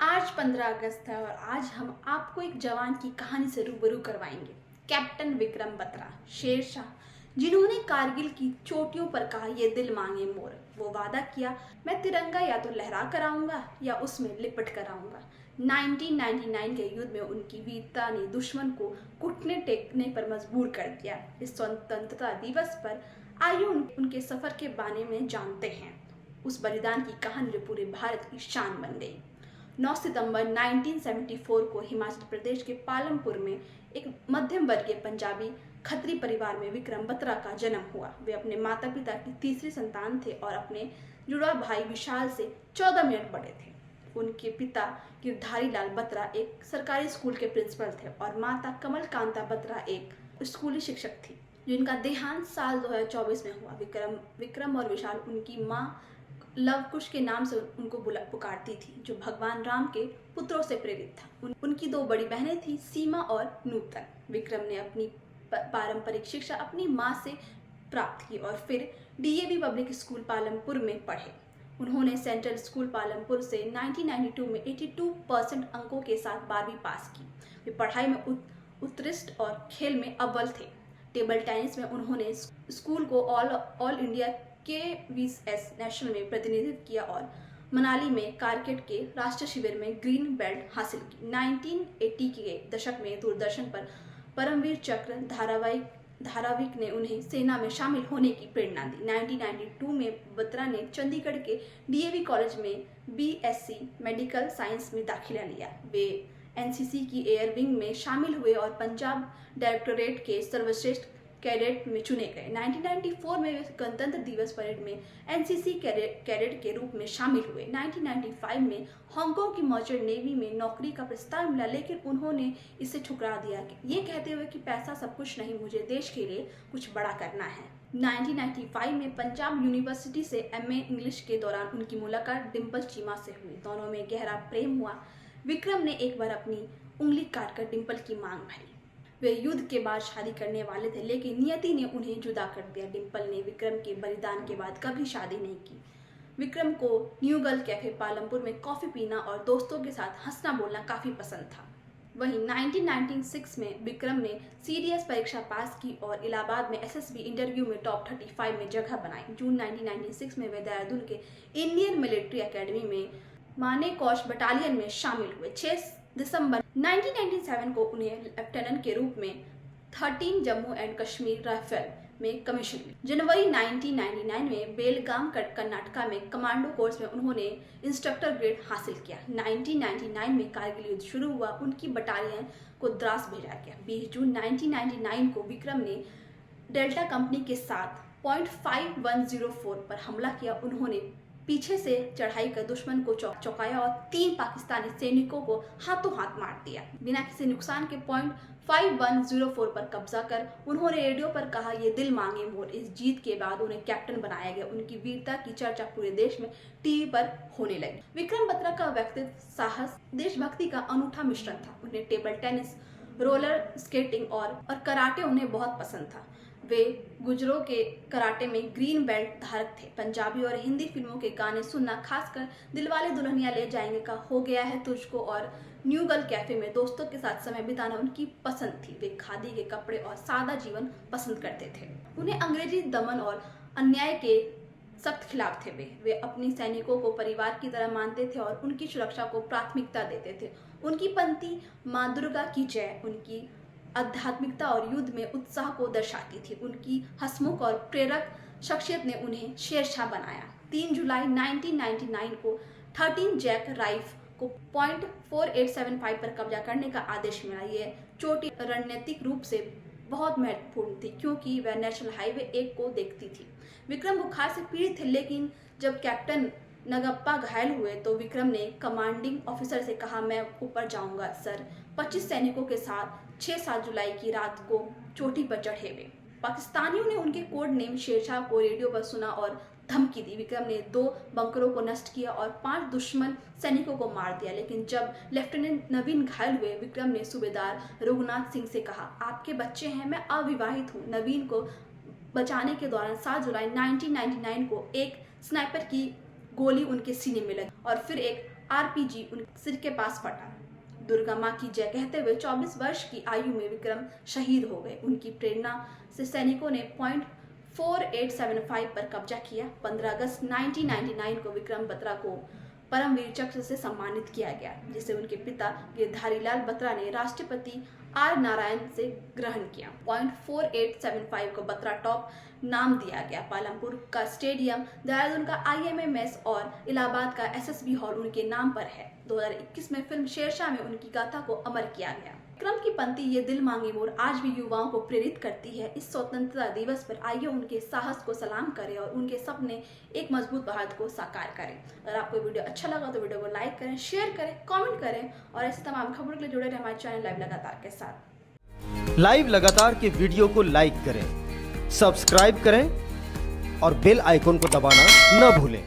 आज 15 अगस्त है और आज हम आपको एक जवान की कहानी से रूबरू करवाएंगे। कैप्टन विक्रम बत्रा, शेरशाह, जिन्होंने कारगिल की चोटियों पर कहा ये दिल मांगे मोर। वो वादा किया, मैं तिरंगा या तो लहरा कर आऊंगा या उसमें लिपट कर आऊंगा। 1999 के युद्ध में उनकी वीरता ने दुश्मन को घुटने टेकने पर मजबूर कर दिया। इस स्वतंत्रता दिवस पर आइए उनके सफर के बारे में जानते हैं, उस बलिदान की कहानी जो पूरे भारत की शान बन गई। 9 सितंबर 1974 को हिमाचल प्रदेश के पालमपुर में एक मध्यम वर्गीय पंजाबी खत्री परिवार में विक्रम बत्रा का जन्म हुआ। वे अपने माता पिता की तीसरी संतान थे और अपने जुड़वा भाई विशाल से 14 मिनट बड़े थे। उनके पिता गिरधारी लाल बत्रा एक सरकारी स्कूल के प्रिंसिपल थे और माता कमल कांता बत्रा एक स्कूली शिक्षक थी, जिनका देहांत साल 2024 में हुआ। विक्रम और विशाल उनकी माँ लव कुश के नाम से उनको पुकारती थी, जो भगवान राम के पुत्रों से प्रेरित था। उनकी दो बड़ी बहनें थी, सीमा और नूतन। विक्रम ने अपनी पारंपरिक शिक्षा अपनी माँ से प्राप्त की और फिर डीएवी पब्लिक स्कूल पालमपुर में पढ़े। उन्होंने सेंट्रल स्कूल पालमपुर से 1992 में 82% अंकों के साथ 12वीं पास की। वे पढ़ाई में उत्कृष्ट और खेल में अव्वल थे। टेबल टेनिस में उन्होंने स्कूल को ऑल इंडिया KVS नेशनल में प्रतिनिधित्व किया और मनाली में क्रिकेट के राष्ट्रीय शिविर में ग्रीन बेल्ट हासिल की। 1980 के दशक में दूरदर्शन पर परमवीर चक्र धारावाहिक ने उन्हें सेना में शामिल होने की प्रेरणा दी। 1992 में बत्रा ने चंडीगढ़ के डीएवी कॉलेज में BSc मेडिकल साइंस में दाखिला लिया। वे NCC की एयर विंग में शामिल हुए और पंजाब डायरेक्टोरेट के सर्वश्रेष्ठ कैडेट में चुने गए। 1994 में वे गणतंत्र दिवस परेड में NCC कैडेट के रूप में शामिल हुए। 1995 में हांगकांग की मर्चेंट नेवी में नौकरी का प्रस्ताव मिला, लेकिन उन्होंने इसे ठुकरा दिया, ये कहते हुए कि पैसा सब कुछ नहीं, मुझे देश के लिए कुछ बड़ा करना है। 1995 में पंजाब यूनिवर्सिटी से MA इंग्लिश के दौरान उनकी मुलाकात डिम्पल चीमा से हुई। दोनों में गहरा प्रेम हुआ। विक्रम ने एक बार अपनी उंगली काटकर डिम्पल की मांग भरी। वे युद्ध के बाद शादी करने वाले थे, लेकिन नियति ने उन्हें जुदा कर दिया। डिम्पल ने विक्रम के बलिदान के बाद कभी शादी नहीं की। विक्रम को न्यू गर्ल कैफे पालमपुर में कॉफी पीना और दोस्तों के साथ हंसना बोलना काफी पसंद था। वहीं 1996 में विक्रम ने CDS परीक्षा पास की और इलाहाबाद में SSB इंटरव्यू में टॉप 35 में जगह बनाई। जून 1996 में वे देहरादून के इंडियन मिलिट्री एकेडमी में मानेकशॉ बटालियन में शामिल हुए। 6 दिसंबर 1997 को उन्हें लेफ्टिनेंट के रूप में 13 जम्मू एंड कश्मीर राइफल में कमीशन मिली। जनवरी 1999 में बेलगाम कर्नाटका में कमांडो कोर्स में उन्होंने इंस्ट्रक्टर ग्रेड हासिल किया। 1999 में कारगिल युद्ध शुरू हुआ, उनकी बटालियन को द्रास भेजा गया। 20 जून 1999 को विक्रम ने डेल्टा कंपनी के साथ पॉइंट 5104 पर हमला किया। उन्होंने पीछे से चढ़ाई कर दुश्मन को चौंकाया और 3 पाकिस्तानी सैनिकों को हाथों हाथ मार दिया। बिना किसी नुकसान के पॉइंट 5104 पर कब्जा कर उन्होंने रेडियो पर कहा, ये दिल मांगे मोर। इस जीत के बाद उन्हें कैप्टन बनाया गया। उनकी वीरता की चर्चा पूरे देश में टीवी पर होने लगी। विक्रम बत्रा का व्यक्तित्व साहस, देशभक्ति का अनूठा मिश्रण था। उन्हें टेबल टेनिस, रोलर स्केटिंग और कराटे उन्हें बहुत पसंद था। वे गुजरों के कराटे में ग्रीन बेल्ट धारक थे। पंजाबी और हिंदी फिल्मों के गाने सुनना, खासकर दिलवाले दुल्हनिया ले जाएंगे का हो गया है तुझको और न्यू गर्ल कैफे में दोस्तों के साथ समय बिताना उनकी पसंद थी। वे खादी के कपड़े और सादा जीवन पसंद करते थे। उन्हें अंग्रेजी दमन और अन्याय के सख्त खिलाफ थे। वे अपनी सैनिकों को परिवार की तरह मानते थे और उनकी सुरक्षा को प्राथमिकता देते थे। उनकी पंक्ति माँ दुर्गा की जय उनकी आध्यात्मिकता और युद्ध में उत्साह को दर्शाती थी। उनकी हंसमुख और प्रेरक शख्सियत ने उन्हें शेरशाह बनाया। 3 जुलाई 1999 को 13 जैक राइफ को पॉइंट 4875 पर कब्जा करने का आदेश मिला। ये चोटी रणनीतिक रूप से बहुत महत्वपूर्ण थी, क्योंकि वह नेशनल हाईवे 1 को देखती थी। विक्रम बुखार से पीड़ित थे, लेकिन जब कैप्टन नगप्पा घायल हुए तो विक्रम ने कमांडिंग ऑफिसर से कहा, मैं ऊपर जाऊंगा सर। 25 सैनिकों के साथ 6-7 जुलाई की रात को चोटी पर चढ़े वे। पाकिस्तानियों ने उनके कोड नेम शेरशाह को रेडियो पर सुना और धमकी दी। विक्रम ने 2 बंकरों को नष्ट किया और 5 दुश्मन सैनिकों को मार दिया। लेकिन जब लेफ्टिनेंट नवीन घायल हुए, विक्रम ने सूबेदार रघुनाथ सिंह से कहा, आपके बच्चे हैं, मैं अविवाहित हूँ। नवीन को बचाने के दौरान 7 जुलाई 1999 को एक स्नाइपर की गोली उनके सीने में लगी और फिर एक आरपीजी उनके सिर के पास फटा। दुर्गा माँ की जय कहते हुए 24 वर्ष की आयु में विक्रम शहीद हो गए। उनकी प्रेरणा से सैनिकों ने पॉइंट 4875 पर कब्जा किया। 15 अगस्त 1999 को विक्रम बत्रा को परमवीर चक्र से सम्मानित किया गया, जिसे उनके पिता गिरधारी लाल बत्रा ने राष्ट्रपति आर नारायण से ग्रहण किया। पॉइंट 4875 को बत्रा टॉप नाम दिया गया। पालमपुर का स्टेडियम, देहरादून का IMMS और इलाहाबाद का SSB हॉल उनके नाम पर है। 2021 में फिल्म शेरशाह में उनकी गाथा को अमर किया गया। विक्रम की पंक्ति ये दिल मांगे मोर आज भी युवाओं को प्रेरित करती है। इस स्वतंत्रता दिवस पर आइए उनके साहस को सलाम करें और उनके सपने एक मजबूत भारत को साकार करें। अगर आपको वीडियो अच्छा लगा तो वीडियो को लाइक करें, शेयर करें, कमेंट करें और ऐसी तमाम खबरों के लिए जुड़े रहें हमारे चैनल लाइव लगातार के साथ। लाइव लगातार के वीडियो को लाइक करें, सब्सक्राइब करें और बेल आइकन को दबाना न भूलें।